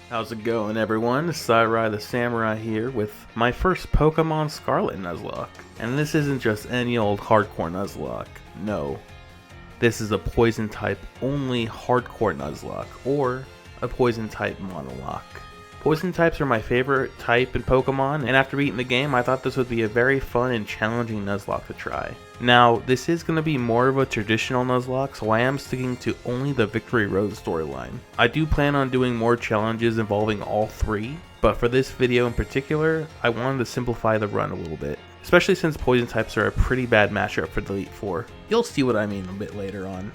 How's it going, everyone? Sarai the Samurai here with my first Pokemon Scarlet Nuzlocke. And this isn't just any old hardcore Nuzlocke. No. This is a poison type only hardcore Nuzlocke, or a poison type monolock. Poison types are my favorite type in Pokemon, and after beating the game, I thought this would be a very fun and challenging Nuzlocke to try. Now, this is going to be more of a traditional Nuzlocke, so I am sticking to only the Victory Road storyline. I do plan on doing more challenges involving all three, but for this video in particular, I wanted to simplify the run a little bit, especially since poison types are a pretty bad matchup for the Elite Four. You'll see what I mean a bit later on.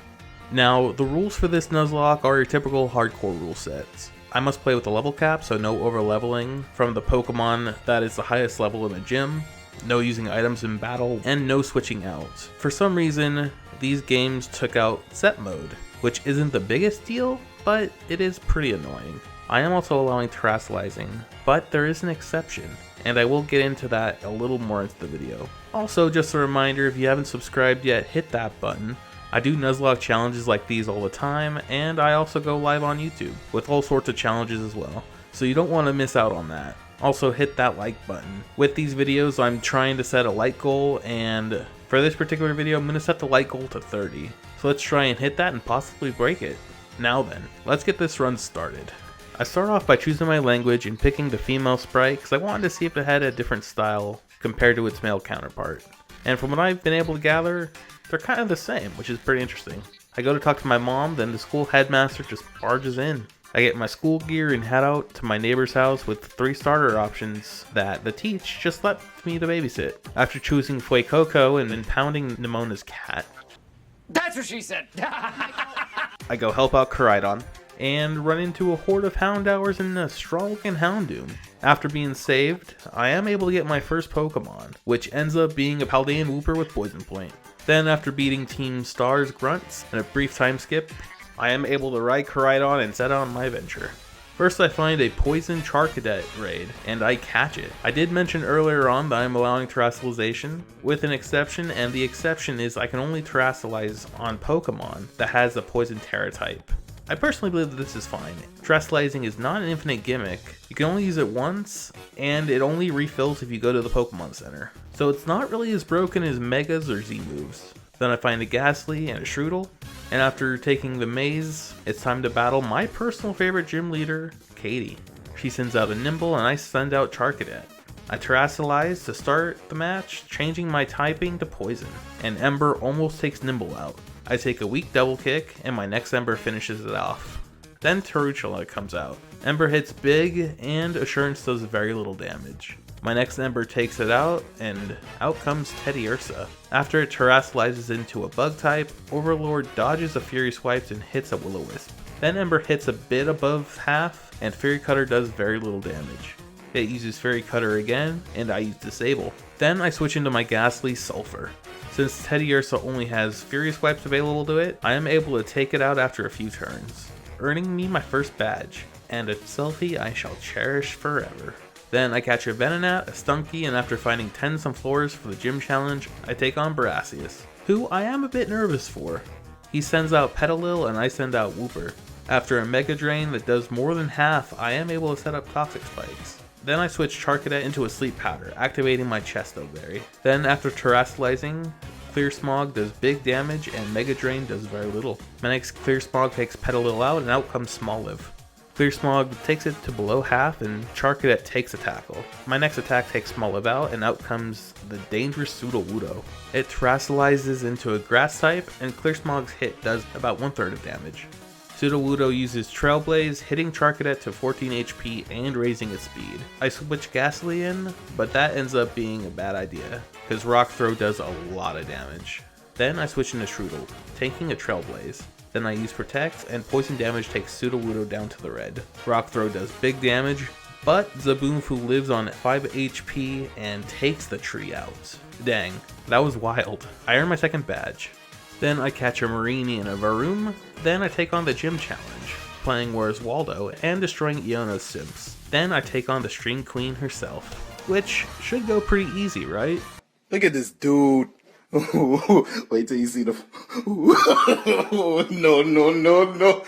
Now, the rules for this Nuzlocke are your typical hardcore rule sets. I must play with a level cap, so no overleveling from the Pokemon that is the highest level in the gym, no using items in battle, and no switching out. For some reason, these games took out set mode, which isn't the biggest deal, but it is pretty annoying. I am also allowing terrestrializing, but there is an exception, and I will get into that a little more into the video. Also, just a reminder, if you haven't subscribed yet, hit that button. I do Nuzlocke challenges like these all the time, and I also go live on YouTube with all sorts of challenges as well, so you don't want to miss out on that. Also hit that like button. With these videos I'm trying to set a like goal, and for this particular video I'm going to set the like goal to 30. So let's try and hit that and possibly break it. Now then, let's get this run started. I start off by choosing my language and picking the female sprite because I wanted to see if it had a different style compared to its male counterpart. And from what I've been able to gather, they're kind of the same, which is pretty interesting. I go to talk to my mom, then the school headmaster just barges in. I get my school gear and head out to my neighbor's house with 3 starter options that the teach just left me to babysit. After choosing Fuecoco and then pounding Nemona's cat, that's what she said! I go help out Koraidon and run into a horde of Houndours and a strong-looking Houndoom. After being saved, I am able to get my first Pokemon, which ends up being a Paldean Wooper with Poison Point. Then after beating Team Star's Grunts and a brief time skip, I am able to ride Koraidon and set out on my venture. First I find a Poison Charcadet raid, and I catch it. I did mention earlier on that I am allowing terrestrialization, with an exception, and the exception is I can only terrestrialize on Pokemon that has a Poison Terra type. I personally believe that this is fine. Terrestrializing is not an infinite gimmick. You can only use it once, and it only refills if you go to the Pokemon Center. So it's not really as broken as Megas or Z moves. Then I find a Ghastly and a Shroodle, and after taking the maze, it's time to battle my personal favorite gym leader, Katie. She sends out a Nimble and I send out Charcadet. I terrestrialize to start the match, changing my typing to Poison, and Ember almost takes Nimble out. I take a weak double kick, and my next Ember finishes it off. Then Tarantula comes out. Ember hits big, and Assurance does very little damage. My next Ember takes it out, and out comes Teddiursa. After it terrestrializes into a bug type, Overlord dodges a Fury Swipes and hits a Will-O-Wisp. Then Ember hits a bit above half, and Fury Cutter does very little damage. It uses Fury Cutter again, and I use Disable. Then I switch into my Ghastly Sulfur. Since Teddiursa only has Fury Swipes available to it, I am able to take it out after a few turns, earning me my first badge, and a selfie I shall cherish forever. Then I catch a Venonat, a Stunky, and after finding 10 Sunflowers for the gym challenge, I take on Barasius, who I am a bit nervous for. He sends out Petalil and I send out Wooper. After a Mega Drain that does more than half, I am able to set up Toxic Spikes. Then I switch Charcadet into a Sleep Powder, activating my Chesto Berry. Then after terrestrializing, Clear Smog does big damage and Mega Drain does very little. My next Clear Smog takes Petalil out and out comes Smoliv. Clear Smog takes it to below half and Charcadet takes a tackle. My next attack takes Smoliv out and out comes the dangerous Sudowoodo. It terrestrializes into a Grass type and Clear Smog's hit does about 1/3 of damage. Sudowoodo uses Trailblaze, hitting Charcadet to 14 HP and raising its speed. I switch Ghastly in, but that ends up being a bad idea, because Rock Throw does a lot of damage. Then I switch into Shroodle, tanking a Trailblaze. Then I use Protect, and poison damage takes Sudowoodo down to the red. Rock Throw does big damage, but Zaboomfu lives on 5 HP and takes the tree out. Dang, that was wild. I earn my second badge. Then I catch a Mareanie and a Varoom. Then I take on the gym challenge, playing Where's Waldo and destroying Iona's Simps. Then I take on the Stream Queen herself, which should go pretty easy, right? Look at this dude. Wait till you see the. No, no, no, no.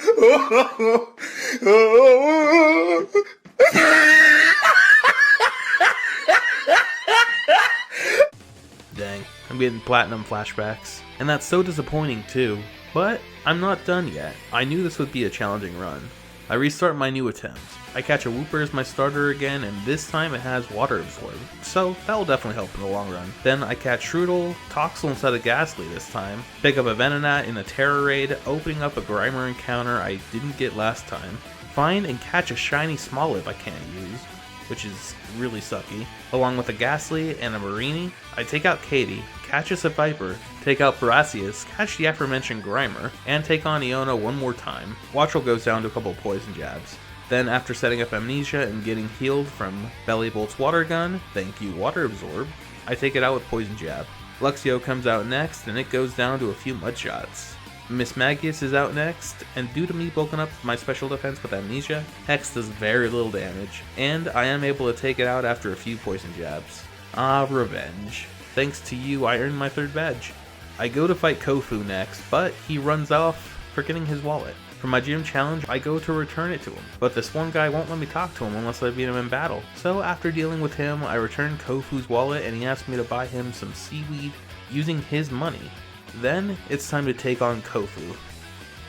getting platinum flashbacks. And that's so disappointing too. But I'm not done yet. I knew this would be a challenging run. I restart my new attempt. I catch a Wooper as my starter again, and this time it has Water Absorb, so that will definitely help in the long run. Then I catch Shroodle, Toxel instead of Ghastly this time, pick up a Venonat in a Terror Raid, opening up a Grimer encounter I didn't get last time, find and catch a shiny Smoliv I can't use, which is really sucky. Along with a Ghastly and a Marini, I take out Katie, catch us a Viper, take out Brassius, catch the aforementioned Grimer, and take on Iona one more time. Wattrel goes down to a couple poison jabs. Then after setting up Amnesia and getting healed from Bellybolt's Water Gun, thank you Water Absorb, I take it out with Poison Jab. Luxio comes out next and it goes down to a few Mud Shots. Miss Magius is out next, and due to me bulking up my special defense with Amnesia, Hex does very little damage, and I am able to take it out after a few Poison Jabs. Ah, revenge. Thanks to you, I earned my 3rd badge. I go to fight Kofu next, but he runs off, forgetting his wallet. For my gym challenge, I go to return it to him, but this one guy won't let me talk to him unless I beat him in battle. So after dealing with him, I return Kofu's wallet and he asks me to buy him some seaweed using his money. Then it's time to take on Kofu.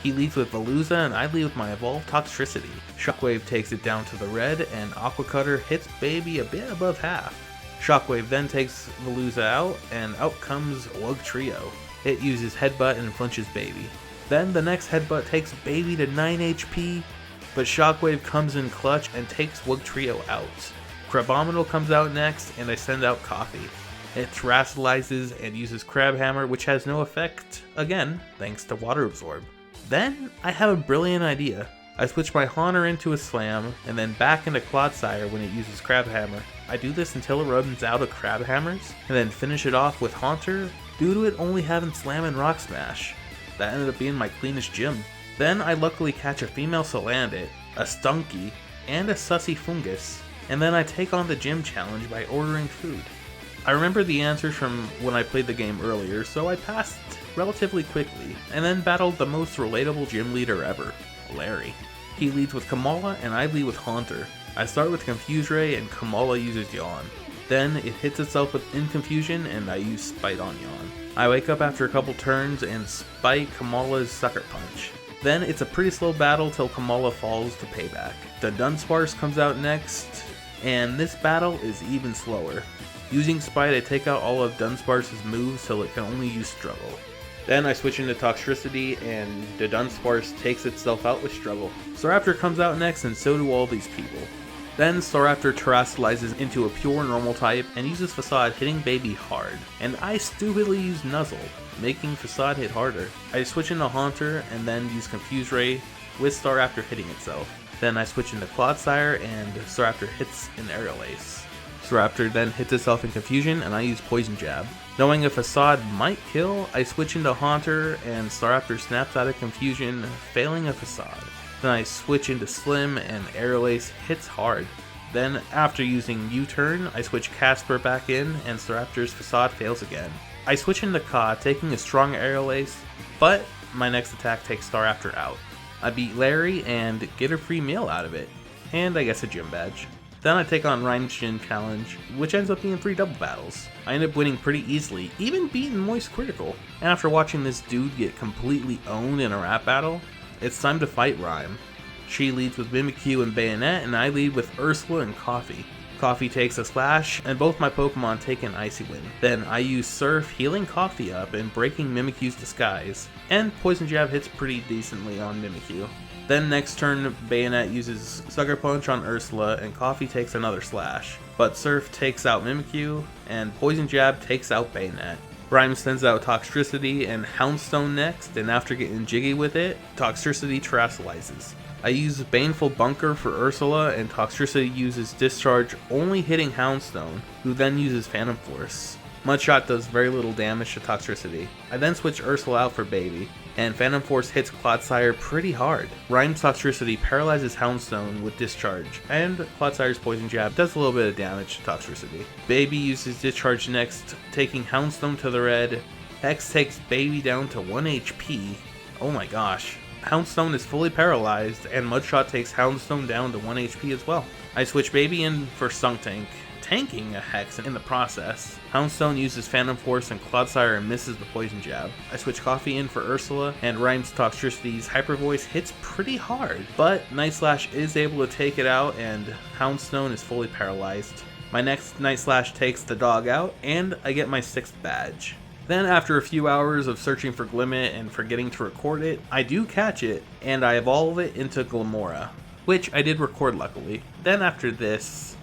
He leads with Veluza and I lead with my Evolved Toxtricity. Shockwave takes it down to the red and Aqua Cutter hits Baby a bit above half. Shockwave then takes Veluza out and out comes Wugtrio. It uses Headbutt and flinches Baby. Then the next Headbutt takes Baby to 9 HP, but Shockwave comes in clutch and takes Wugtrio out. Crabominal comes out next and I send out Coffee. It terastallizes and uses Crab Hammer, which has no effect, again, thanks to Water Absorb. Then I have a brilliant idea. I switch my Haunter into a Slam, and then back into Clodsire when it uses Crab Hammer. I do this until it runs out of Crab Hammers, and then finish it off with Haunter, due to it only having Slam and Rock Smash. That ended up being my cleanest gym. Then I luckily catch a female Salandit, a Stunky, and a Sussy Fungus, and then I take on the gym challenge by ordering food. I remember the answers from when I played the game earlier, so I passed relatively quickly, and then battled the most relatable gym leader ever, Larry. He leads with Kamala and I lead with Haunter. I start with Confuse Ray and Kamala uses Yawn. Then it hits itself with Inconfusion and I use Spite on Yawn. I wake up after a couple turns and spite Kamala's Sucker Punch. Then it's a pretty slow battle till Kamala falls to payback. The Dunsparce comes out next, and this battle is even slower. Using Spite, I take out all of Dunsparce's moves till it can only use Struggle. Then I switch into Toxtricity and the Dunsparce takes itself out with Struggle. Staraptor comes out next and so do all these people. Then Staraptor terastallizes into a pure normal type and uses Facade, hitting Baby hard. And I stupidly use Nuzzle, making Facade hit harder. I switch into Haunter and then use Confuse Ray with Staraptor hitting itself. Then I switch into Clodsire and Staraptor hits an Aerial Ace. Staraptor then hits itself in Confusion and I use Poison Jab. Knowing a Facade might kill, I switch into Haunter and Staraptor snaps out of Confusion, failing a Facade. Then I switch into Slim and Aerial Ace hits hard. Then after using U-turn, I switch Casper back in and Staraptor's Facade fails again. I switch into Ka, taking a strong Aerial Ace, but my next attack takes Staraptor out. I beat Larry and get a free meal out of it, and I guess a gym badge. Then I take on Rhyme's Gym Challenge, which ends up being 3 double battles. I end up winning pretty easily, even beating Moist Critical. And after watching this dude get completely owned in a rap battle, it's time to fight Rhyme. She leads with Mimikyu and Bayonet, and I lead with Ursula and Coffee. Coffee takes a Slash, and both my Pokemon take an Icy Wind. Then I use Surf, healing Coffee up and breaking Mimikyu's disguise, and Poison Jab hits pretty decently on Mimikyu. Then next turn, Bayonet uses Sucker Punch on Ursula and Coffee takes another Slash. But Surf takes out Mimikyu and Poison Jab takes out Bayonet. Rhyme sends out Toxtricity and Houndstone next, and after getting jiggy with it, Toxtricity terastallizes. I use Baneful Bunker for Ursula and Toxtricity uses Discharge, only hitting Houndstone, who then uses Phantom Force. Mudshot does very little damage to Toxtricity. I then switch Ursula out for Baby, and Phantom Force hits Clodsire pretty hard. Rhyme's Toxtricity paralyzes Houndstone with Discharge, and Clodsire's Poison Jab does a little bit of damage to Toxtricity. Baby uses Discharge next, taking Houndstone to the red. Hex takes Baby down to 1 HP. Oh my gosh. Houndstone is fully paralyzed, and Mudshot takes Houndstone down to 1 HP as well. I switch Baby in for Sunk Tank, tanking a Hex in the process. Houndstone uses Phantom Force and Clodsire and misses the Poison Jab. I switch Coffee in for Ursula, and Rhyme's Toxtricity's Hyper Voice hits pretty hard, but Night Slash is able to take it out and Houndstone is fully paralyzed. My next Night Slash takes the dog out, and I get my 6th badge. Then after a few hours of searching for Glimmet and forgetting to record it, I do catch it, and I evolve it into Glamora, which I did record luckily. Then after this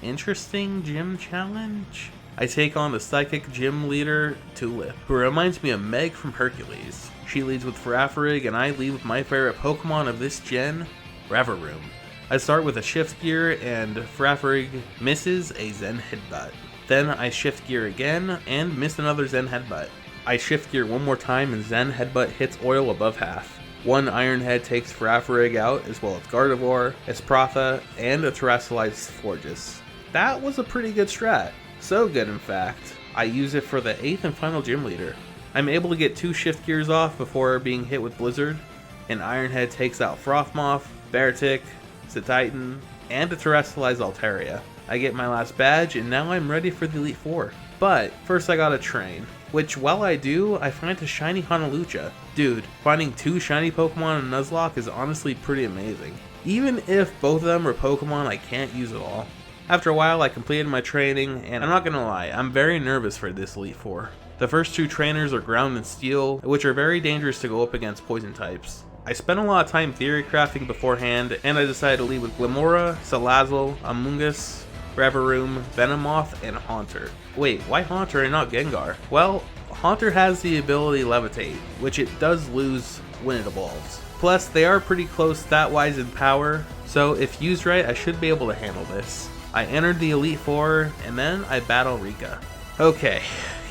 interesting gym challenge, I take on the psychic gym leader, Tulip, who reminds me of Meg from Hercules. She leads with Farafrig, and I lead with my favorite Pokemon of this gen, Revavroom. I start with a shift gear, and Farafrig misses a Zen Headbutt. Then I shift gear again, and miss another Zen Headbutt. I shift gear one more time, and Zen Headbutt hits oil above half. One Iron Head takes Farafrig out, as well as Gardevoir, Esprotha, and a Terrasilize Florges. That was a pretty good strat. So good, in fact. I use it for the 8th and final gym leader. I'm able to get 2 shift gears off before being hit with Blizzard, and Iron Head takes out Frosmoth, Beartic, Cetitan, and a Terrasilize Altaria. I get my last badge, and now I'm ready for the Elite Four. But first I gotta train, which while I do, I find a shiny Honalucha. Dude, finding 2 shiny Pokemon in Nuzlocke is honestly pretty amazing. Even if both of them are Pokemon I can't use at all. After a while I completed my training, and I'm not gonna lie, I'm very nervous for this Elite Four. The first 2 trainers are Ground and Steel, which are very dangerous to go up against poison types. I spent a lot of time theory crafting beforehand, and I decided to lead with Glamora, Salazzle, Amoonguss, Revavroom, Venomoth, and Haunter. Wait, why Haunter and not Gengar? Well, Haunter has the ability Levitate, which it does lose when it evolves. Plus, they are pretty close stat-wise in power, so if used right, I should be able to handle this. I entered the Elite Four, and then I battle Rika. Okay,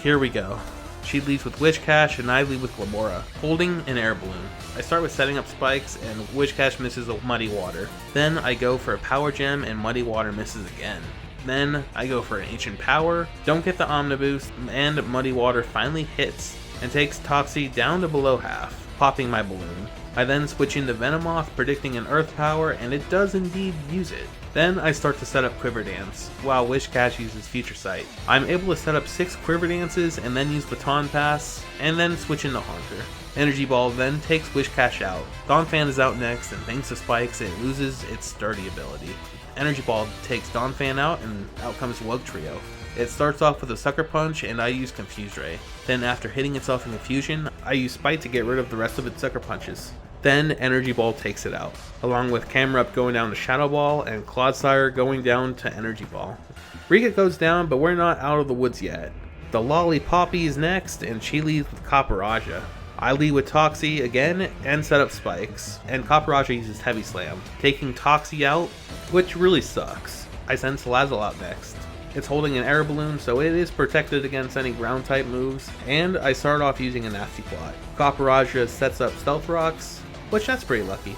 here we go. She leads with Wishcash, and I lead with Glamora, holding an Air Balloon. I start with setting up spikes, and Wishcash misses a Muddy Water. Then I go for a Power Gem, and Muddy Water misses again. Then I go for an Ancient Power, don't get the Omniboost, and Muddy Water finally hits, and takes Topsy down to below half, popping my balloon. I then switch into Venomoth, predicting an Earth Power, and it does indeed use it. Then I start to set up Quiver Dance, while Wishcash uses Future Sight. I'm able to set up 6 Quiver Dances, and then use Baton Pass, and then switch into Haunter. Energy Ball then takes Wishcash out. Donphan is out next, and thanks to Spikes, it loses its Sturdy ability. Energy Ball takes Donphan out, and out comes Wugtrio. It starts off with a Sucker Punch, and I use Confuse Ray. Then after hitting itself in Confusion, I use Spite to get rid of the rest of its Sucker Punches. Then Energy Ball takes it out, along with Camerupt going down to Shadow Ball and Clodsire going down to Energy Ball. Rika goes down, but we're not out of the woods yet. The Lollipoppy is next, and she leads with Copperaja. I lead with Toxie again and set up spikes, and Copperaja uses Heavy Slam, taking Toxie out, which really sucks. I send Salazzle out next. It's holding an Air Balloon, so it is protected against any ground type moves, and I start off using a Nasty Plot. Copperaja sets up Stealth Rocks, which that's pretty lucky.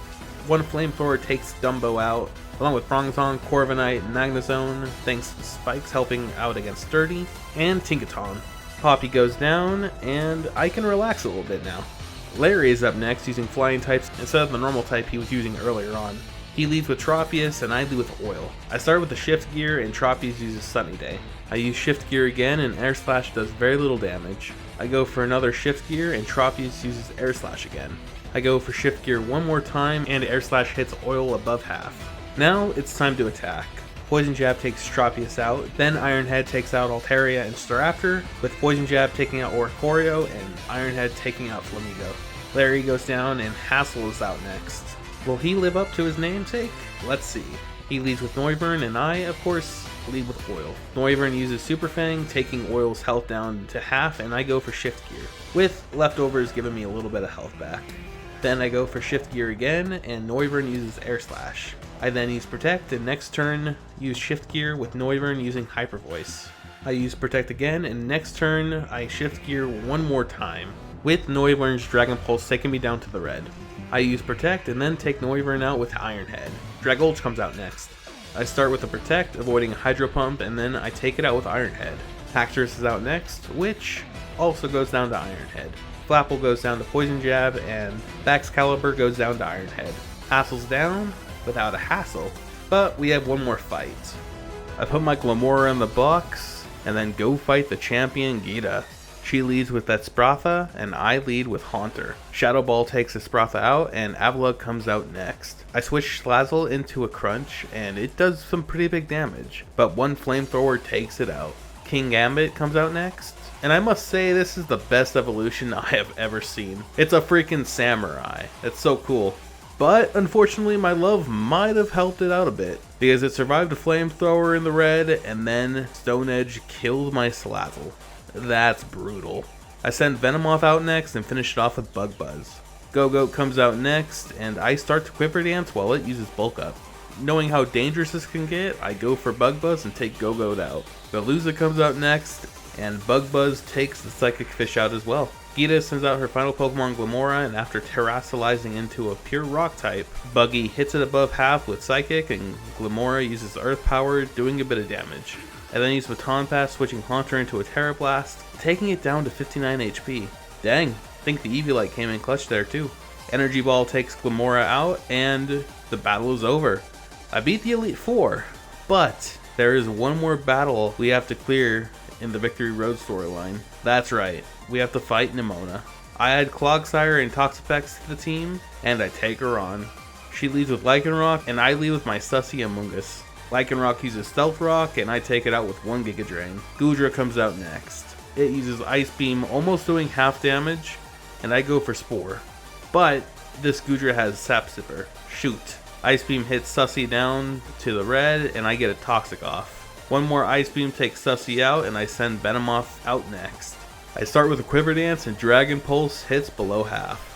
One Flamethrower takes Dumbo out, along with Prongzong, Corviknight, and Magnezone, thanks to Spikes helping out against Sturdy, and Tinkaton. Poppy goes down, and I can relax a little bit now. Larry is up next using Flying types instead of the normal type he was using earlier on. He leads with Tropius, and I lead with Oil. I start with the Shift Gear, and Tropius uses Sunny Day. I use Shift Gear again, and Air Slash does very little damage. I go for another Shift Gear, and Tropius uses Air Slash again. I go for Shift Gear one more time, and Air Slash hits Oil above half. Now it's time to attack. Poison Jab takes Tropius out, then Iron Head takes out Altaria and Staraptor, with Poison Jab taking out Oricorio and Iron Head taking out Flamigo. Larry goes down, and Hassel is out next. Will he live up to his namesake? Let's see. He leads with Noivern, and I, of course, lead with Oil. Noivern uses Super Fang, taking Oil's health down to half, and I go for Shift Gear, with leftovers giving me a little bit of health back. Then I go for Shift Gear again, and Noivern uses Air Slash. I then use Protect, and next turn use Shift Gear with Noivern using Hyper Voice. I use Protect again, and next turn I Shift Gear one more time, with Noivern's Dragon Pulse taking me down to the red. I use Protect and then take Noivern out with Iron Head. Dragolch comes out next. I start with a Protect, avoiding Hydro Pump, and then I take it out with Iron Head. Haxorus is out next, which also goes down to Iron Head. Flapple goes down to Poison Jab, and Baxcalibur goes down to Iron Head. Hassel's down without a hassle, but we have one more fight. I put my Glamora in the box, and then go fight the champion Gita. She leads with Espratha, and I lead with Haunter. Shadow Ball takes Espratha out, and Avila comes out next. I switch Slazzle into a Crunch, and it does some pretty big damage, but one Flamethrower takes it out. King Gambit comes out next, and I must say this is the best evolution I have ever seen. It's a freaking samurai. It's so cool. But unfortunately my love might have helped it out a bit, because it survived a Flamethrower in the red, and then Stone Edge killed my Slazzle. That's brutal. I send Venomoth out next and finish it off with Bug Buzz. Go-Goat comes out next, and I start to Quiver Dance while it uses Bulk Up. Knowing how dangerous this can get, I go for Bug Buzz and take Go-Goat out. Veluza comes out next, and Bug Buzz takes the Psychic Fish out as well. Gita sends out her final Pokemon Glamora, and after terrestrializing into a pure rock type, Buggy hits it above half with Psychic, and Glamora uses Earth Power, doing a bit of damage. I then use Baton Pass, switching Haunter into a Terra Blast, taking it down to 59 HP. Dang, I think the Eviolite came in clutch there too. Energy Ball takes Glamora out, and the battle is over. I beat the Elite Four, but there is one more battle we have to clear in the Victory Road storyline. That's right, we have to fight Nimona. I add Clogsire and Toxapex to the team, and I take her on. She leads with Lycanroc, and I lead with my Sussy Amoonguss. Lycanroc uses Stealth Rock, and I take it out with 1 Giga Drain. Goodra comes out next. It uses Ice Beam, almost doing half damage, and I go for Spore. But this Goodra has Sap Sipper. Shoot. Ice Beam hits Sussy down to the red, and I get a Toxic off. One more Ice Beam takes Sussy out, and I send Venomoth out next. I start with a Quiver Dance, and Dragon Pulse hits below half.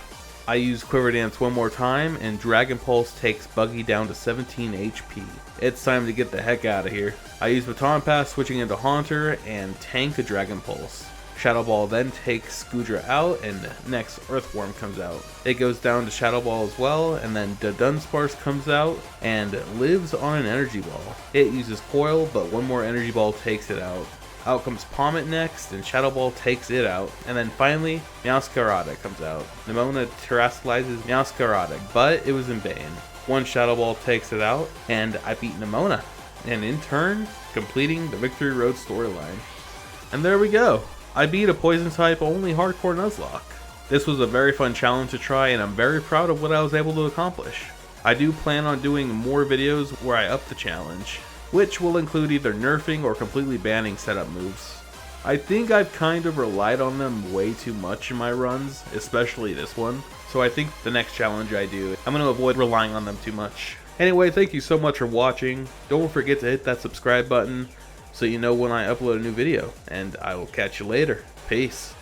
I use Quiver Dance one more time, and Dragon Pulse takes Buggy down to 17 HP. It's time to get the heck out of here. I use Baton Pass, switching into Haunter, and tank a Dragon Pulse. Shadow Ball then takes Goodra out, and next Earthworm comes out. It goes down to Shadow Ball as well, and then Dunsparce comes out and lives on an Energy Ball. It uses Coil, but one more Energy Ball takes it out. Out comes Pommet next, and Shadow Ball takes it out. And then finally, Meowscarada comes out. Nimona terrestrializes Meowscarada, but it was in vain. One Shadow Ball takes it out, and I beat Nimona. And in turn, completing the Victory Road storyline. And there we go. I beat a Poison type only hardcore Nuzlocke. This was a very fun challenge to try, and I'm very proud of what I was able to accomplish. I do plan on doing more videos where I up the challenge, which will include either nerfing or completely banning setup moves. I think I've kind of relied on them way too much in my runs, especially this one, so I think the next challenge I do, I'm going to avoid relying on them too much. Anyway, thank you so much for watching. Don't forget to hit that subscribe button so you know when I upload a new video, and I will catch you later. Peace.